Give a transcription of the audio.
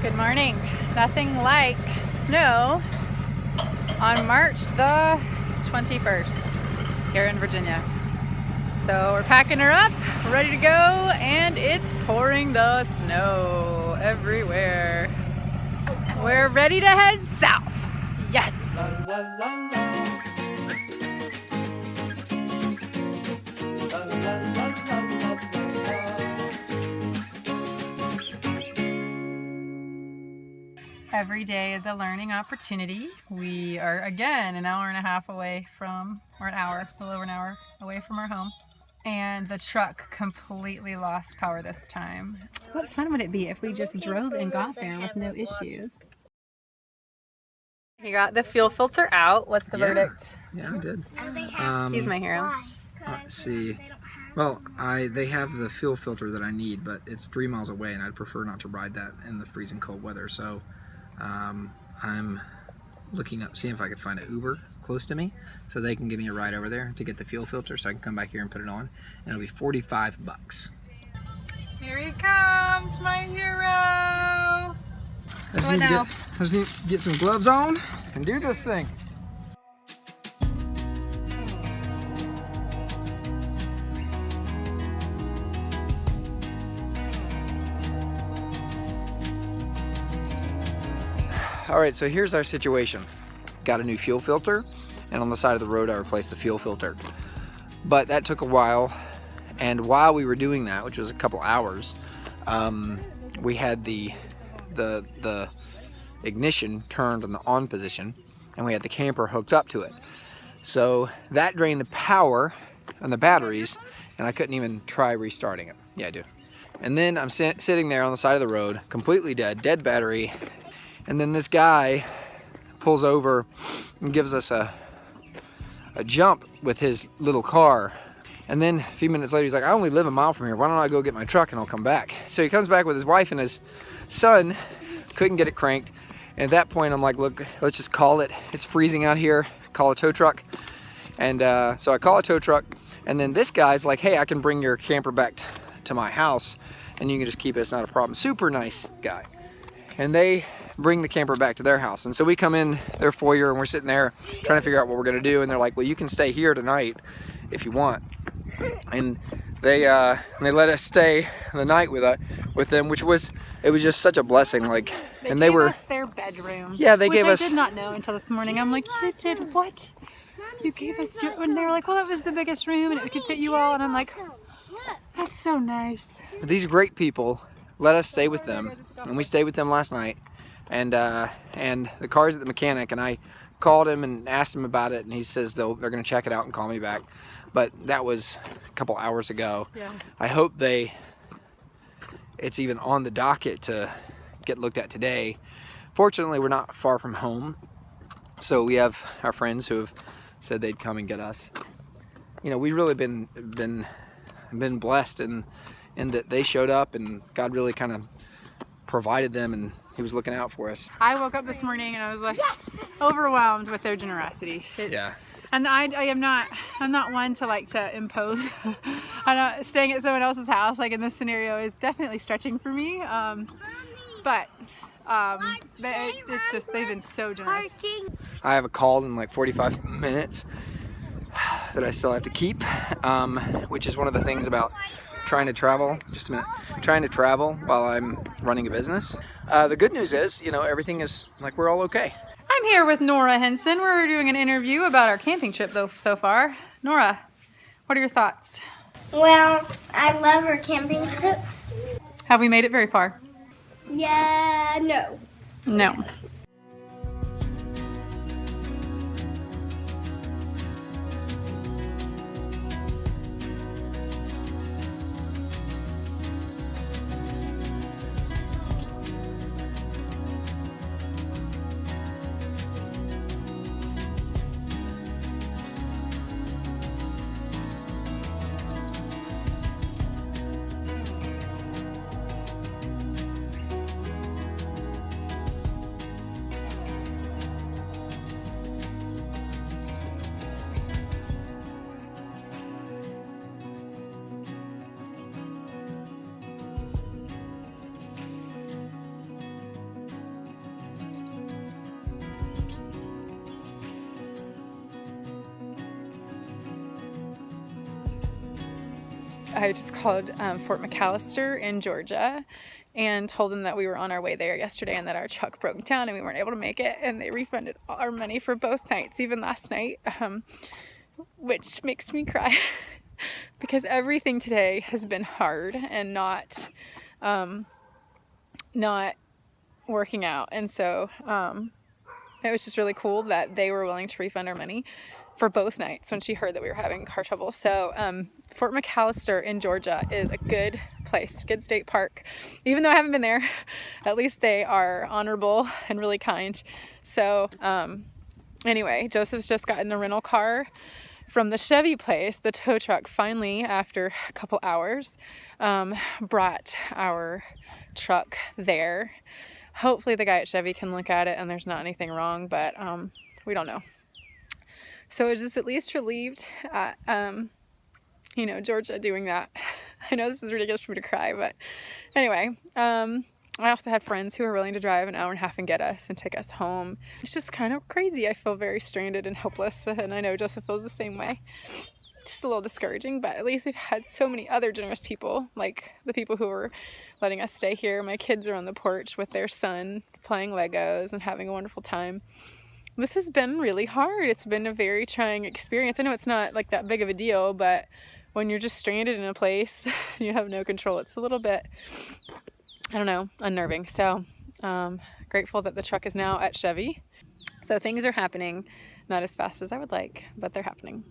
Good morning. Nothing like snow on March the 21st here in Virginia. So we're packing her up, we're ready to go, and it's pouring the snow everywhere. We're ready to head south. Yes! Every day is a learning opportunity. We are again an hour and a half away from, or an hour, a little over an hour away from our home. And the truck completely lost power this time. What fun would it be if we just drove and got there with no issues? You got the fuel filter out. What's the verdict? Yeah, I did. She's my hero. Let's see. Well, they have the fuel filter that I need, but it's 3 miles away, and I'd prefer not to ride that in the freezing cold weather. So I'm looking up, seeing if I could find an Uber close to me so they can give me a ride over there to get the fuel filter so I can come back here and put it on, and it'll be 45 bucks. Here he comes, my hero! I just need to get some gloves on and do this thing. Alright, so here's our situation. Got a new fuel filter, and on the side of the road I replaced the fuel filter. But that took a while, and while we were doing that, which was a couple hours, we had the ignition turned on the on position, and we had the camper hooked up to it. So that drained the power on the batteries, and I couldn't even try restarting it. Yeah, I do. And then I'm sitting there on the side of the road, completely dead battery. And then this guy pulls over and gives us a jump with his little car. And then a few minutes later, he's like, I only live a mile from here. Why don't I go get my truck and I'll come back? So he comes back with his wife and his son, couldn't get it cranked. And at that point, I'm like, look, let's just call it. It's freezing out here. Call a tow truck. And so I call a tow truck. And then this guy's like, hey, I can bring your camper back to my house and you can just keep it. It's not a problem. Super nice guy. And they bring the camper back to their house. And so we come in their foyer and we're sitting there trying to figure out what we're gonna do, and they're like, well, you can stay here tonight if you want. And they let us stay the night with them, which was just such a blessing. Like, they gave were us their bedroom. Yeah, they gave us. I did not know until this morning. I'm like, you did what? You gave us your, and they were like, well, it was the biggest room and it could fit you all. And I'm like, that's so nice. These great people let us stay with them, and we stayed with them last night. And the car's at the mechanic, and I called him and asked him about it, and he says they're going to check it out and call me back. But that was a couple hours ago. Yeah. I hope it's even on the docket to get looked at today. Fortunately, we're not far from home, so we have our friends who have said they'd come and get us. You know, we've really been blessed in that they showed up, and God really kind of provided them, and He was looking out for us. I woke up this morning and I was like, yes, overwhelmed with their generosity. Yeah. And I'm not one to like to impose. I know staying at someone else's house, like in this scenario, is definitely stretching for me. But it's just, they've been so generous. I have a call in like 45 minutes that I still have to keep, which is one of the things about trying to travel. Just a minute. Trying to travel while I'm running a business. The good news is, you know, everything is like, we're all okay. I'm here with Nora Henson. We're doing an interview about our camping trip though so far. Nora, what are your thoughts? Well, I love our camping trip. Have we made it very far? Yeah, no. No. I just called Fort McAllister in Georgia and told them that we were on our way there yesterday and that our truck broke down and we weren't able to make it, and they refunded all our money for both nights, even last night, which makes me cry because everything today has been hard and not working out. And so it was just really cool that they were willing to refund our money for both nights when she heard that we were having car trouble. So Fort McAllister in Georgia is a good place, good state park. Even though I haven't been there, at least they are honorable and really kind. So anyway, Joseph's just gotten a rental car from the Chevy place. The tow truck finally, after a couple hours, brought our truck there. Hopefully the guy at Chevy can look at it and there's not anything wrong, but we don't know. So I was just at least relieved at, you know, Georgia doing that. I know this is ridiculous for me to cry, but anyway, I also had friends who were willing to drive an hour and a half and get us and take us home. It's just kind of crazy. I feel very stranded and helpless, and I know Joseph feels the same way. Just a little discouraging, but at least we've had so many other generous people, like the people who were letting us stay here. My kids are on the porch with their son playing Legos and having a wonderful time. This has been really hard. It's been a very trying experience. I know it's not like that big of a deal, but when you're just stranded in a place, you have no control. It's a little bit, I don't know, unnerving. So grateful that the truck is now at Chevy. So things are happening, not as fast as I would like, but they're happening.